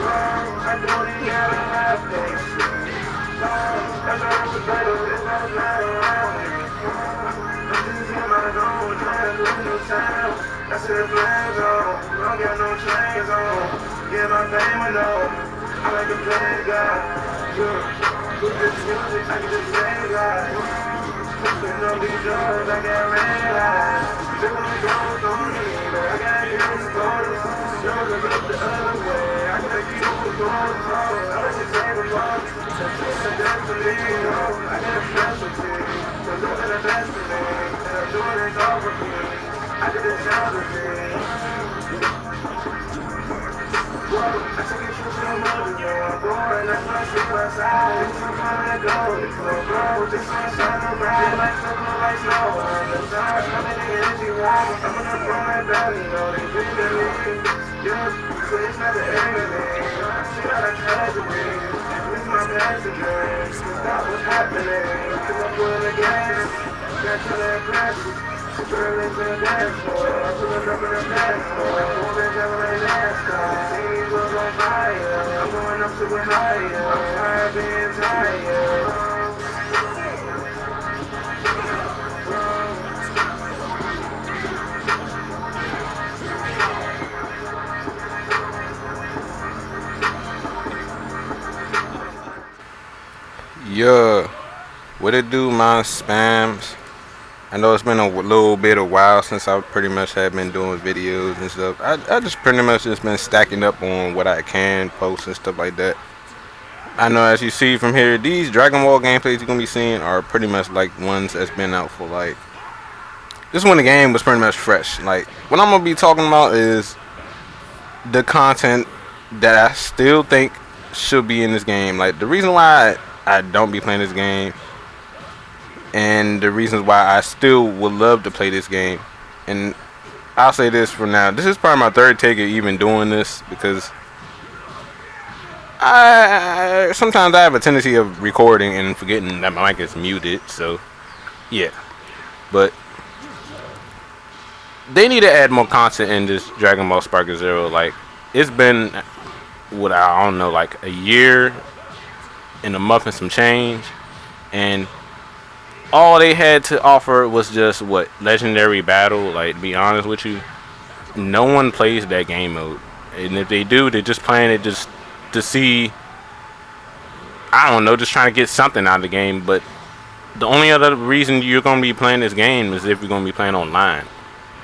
I don't even gotta have patience. I know it was better, it's not I'm just in my zone, trying to lose no time. I said the plans on, don't got no chains on. Yeah, my payment on, I like to play God. Yeah, with this music, I can just say God. Putting on these drugs, I got red eyes. Feeling the goals on me, but I got healing stories. Struggling up the other way, I gotta keep moving forward. I like to save them all. It's a destiny, I got a specialty. So look at the best of me, and I'm doing it all for me. I did it sound of me. I took it through some other girl, boy, that's my shit outside. It's some fun to go, it's no bro, this one shine no bright, like no blue, like snow. On the side, I'm in the energy warm, I'm gonna throw my belly, no, they bring the lead. Yeah, so it's not the enemy, she got a tragedy. It's my passenger, stop what's happening, cause I'm pulling the gas, got to that plastic. Girl is a dance floor, I'm pulling up in a dance floor. Four days ever like NASCAR, these was on fire. I'm going up to a higher, I'm tired of being tired. Yeah, what it do, my spams? I know it's been a little bit a while since I pretty much have been doing videos and stuff. I just pretty much just been stacking up on what I can post and stuff like that. I know as you see from here, these Dragon Ball gameplays you're gonna be seeing are pretty much like ones that's been out for like this when the game was pretty much fresh. Like what I'm gonna be talking about is the content that I still think should be in this game. Like the reason why I don't be playing this game and the reasons why I still would love to play this game. And I'll say this for now. This is probably my third take of even doing this because I sometimes I have a tendency of recording and forgetting that my mic is muted. So yeah, but they need to add more content in this Dragon Ball Sparking Zero. Like it's been what I don't know, like a year and a month and some change, and all they had to offer was just what legendary battle. Like to be honest with you, no one plays that game mode, and if they do, they're just playing it just to see. I don't know, just trying to get something out of the game. But the only other reason you're gonna be playing this game is if you're gonna be playing online,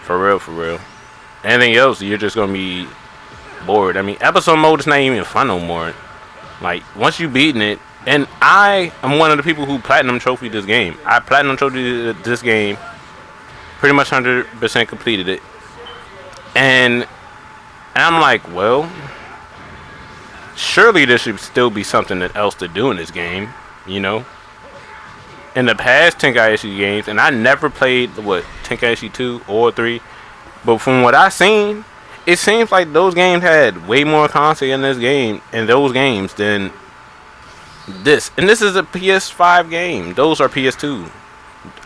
for real, for real. Anything else, you're just gonna be bored. I mean, episode mode is not even fun no more. Like once you beaten it. And I am one of the people who platinum trophied this game. I platinum trophied this game, pretty much 100% completed it. And I'm like, well, surely there should still be something else to do in this game, you know? In the past Tenkaichi games, and I never played, Tenkaichi 2 or 3, but from what I've seen, it seems like those games had way more content in those games than this. And this is a PS5 game. Those are PS2.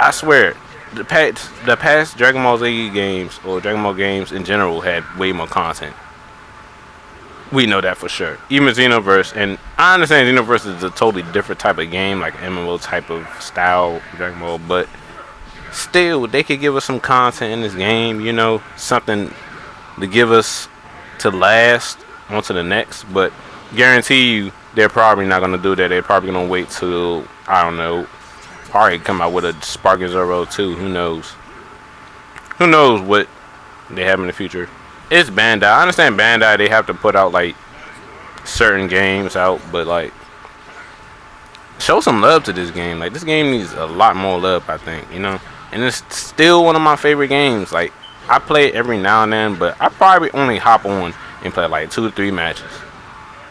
I swear, the past Dragon Ball Z games or Dragon Ball games in general had way more content. We know that for sure. Even Xenoverse, and I understand Xenoverse is a totally different type of game, like MMO type of style Dragon Ball, but still, they could give us some content in this game, you know, something to give us to last onto the next. But guarantee you, they're probably not going to do that. They're probably going to wait till, I don't know, probably come out with a Sparking Zero 2. Who knows? Who knows what they have in the future. It's Bandai. I understand Bandai, they have to put out, like, certain games out, but, like, show some love to this game. Like, this game needs a lot more love, I think, you know? And it's still one of my favorite games. Like, I play it every now and then, but I probably only hop on and play, like, 2 or 3 matches.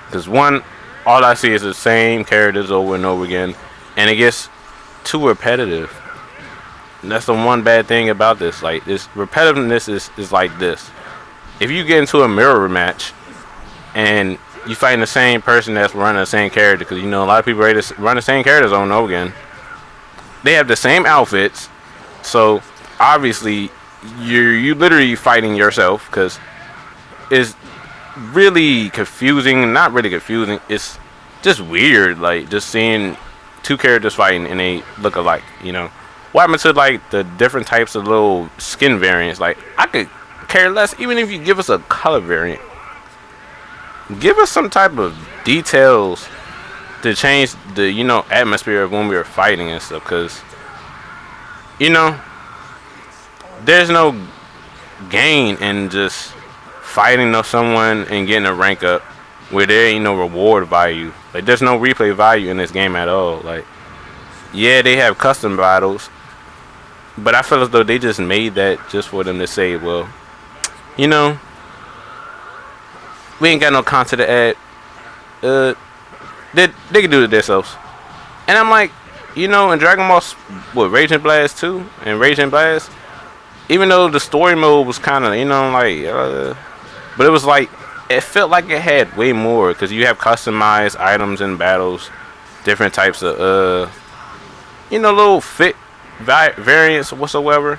Because, one, all I see is the same characters over and over again, and it gets too repetitive. And that's the one bad thing about this. Like, this repetitiveness is like this. If you get into a mirror match and you fight the same person that's running the same character, because you know a lot of people run the same characters over and over again. They have the same outfits, so obviously you literally fighting yourself, because is really confusing. Not really confusing. It's just weird. Like just seeing two characters fighting and they look alike. You know, what happened to like the different types of little skin variants? Like I could care less, even if you give us a color variant. Give us some type of details to change the atmosphere of when we were fighting and stuff. Cause there's no gain in just fighting of someone and getting a rank up where there ain't no reward value. Like there's no replay value in this game at all. Like yeah, they have custom battles, but I feel as though they just made that just for them to say, well, we ain't got no content to add. They can do it themselves. And I'm like, in Dragon Ball, Raging Blast 2 and Raging Blast, even though the story mode was kind of, but it was like, it felt like it had way more because you have customized items and battles, different types of, little fit variants whatsoever.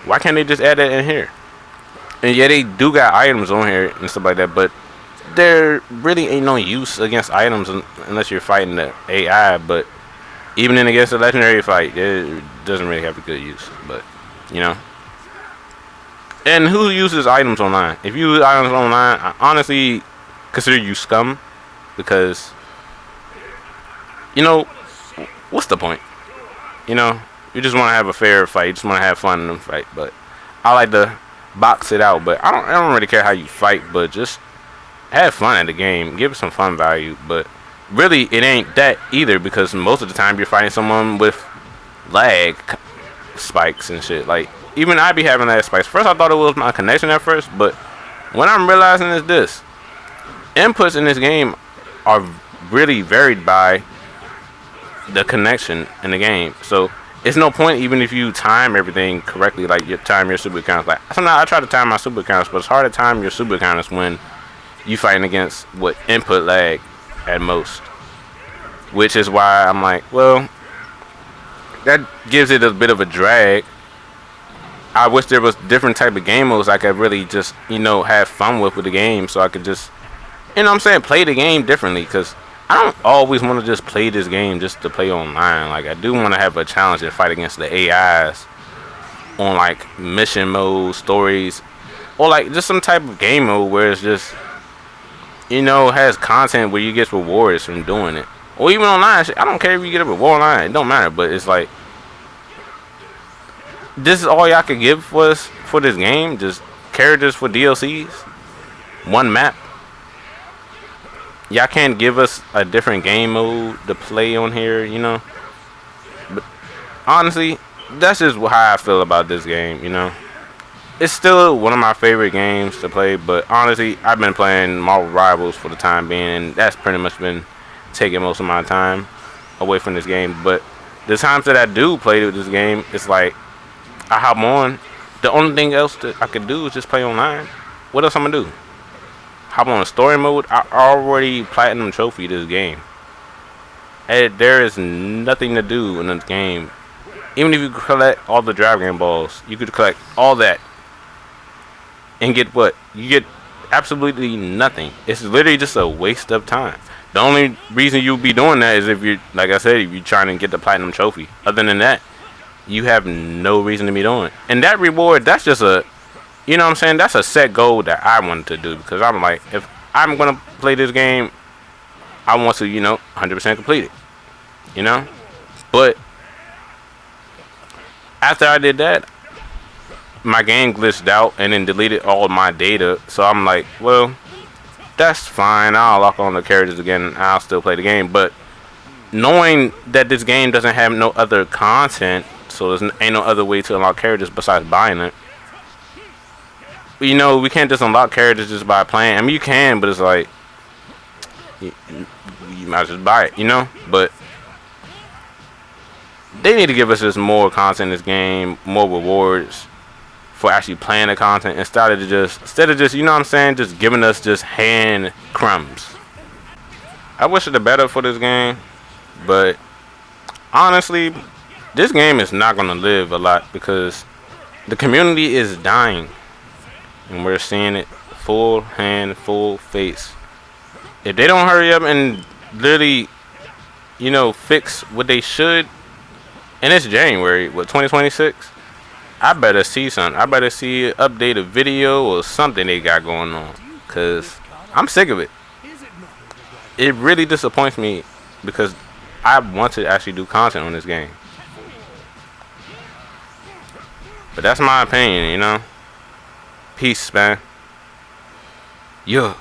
Why can't they just add that in here? And yeah, they do got items on here and stuff like that, but there really ain't no use against items unless you're fighting the AI. But even in against a legendary fight, it doesn't really have a good use. But and who uses items online? If you use items online, I honestly consider you scum because what's the point? You just want to have a fair fight. You just want to have fun in the fight. But I like to box it out. But I don't really care how you fight. But just have fun at the game. Give it some fun value. But really, it ain't that either because most of the time you're fighting someone with lag spikes and shit. Like, even I be having lag spikes. First, I thought it was my connection at first. But what I'm realizing is this. Inputs in this game are really varied by the connection in the game. So, it's no point even if you time everything correctly, like you time your super counters. Like, sometimes I try to time my super counters, but it's hard to time your super counters when you fighting against input lag at most. Which is why I'm like, well, that gives it a bit of a drag. I wish there was different type of game modes I could really just, have fun with the game so I could just, play the game differently. Because I don't always want to just play this game just to play online. Like, I do want to have a challenge and fight against the AIs on, like, mission mode, stories, or, like, just some type of game mode where it's just, has content where you get rewards from doing it. Or even online, I don't care if you get a reward online, it don't matter. But it's like, this is all y'all can give for us for this game, just characters for DLCs, one map. Y'all can't give us a different game mode to play on here, But honestly, that's just how I feel about this game, It's still one of my favorite games to play, but honestly, I've been playing Marvel Rivals for the time being, and that's pretty much been taking most of my time away from this game. But the times that I do play this game, it's like I hop on. The only thing else that I could do is just play online. What else I'm gonna do? Hop on a story mode? I already platinum trophy this game. And there is nothing to do in this game. Even if you collect all the Dragon Balls, you could collect all that and get what? You get absolutely nothing. It's literally just a waste of time. The only reason you'll be doing that is if you're, like I said, if you're trying to get the platinum trophy. Other than that, you have no reason to be doing it. And that reward, that's just a, that's a set goal that I wanted to do. Because I'm like, if I'm going to play this game, I want to, 100% complete it. But after I did that, my game glitched out and then deleted all my data. So I'm like, well, that's fine. I'll lock on the characters again and I'll still play the game. But knowing that this game doesn't have no other content, so there ain't no other way to unlock characters besides buying it. We can't just unlock characters just by playing. I mean, you can, but it's like, you might just buy it, But they need to give us just more content in this game, more rewards for actually playing the content instead of just just giving us just hand crumbs. I wish it the better for this game, but honestly, this game is not gonna live a lot because the community is dying, and we're seeing it full hand, full face. If they don't hurry up and literally, fix what they should, and it's January, 2026, I better see something. I better see an updated video or something they got going on. Because I'm sick of it. It really disappoints me because I want to actually do content on this game. But that's my opinion, Peace, man. Yeah.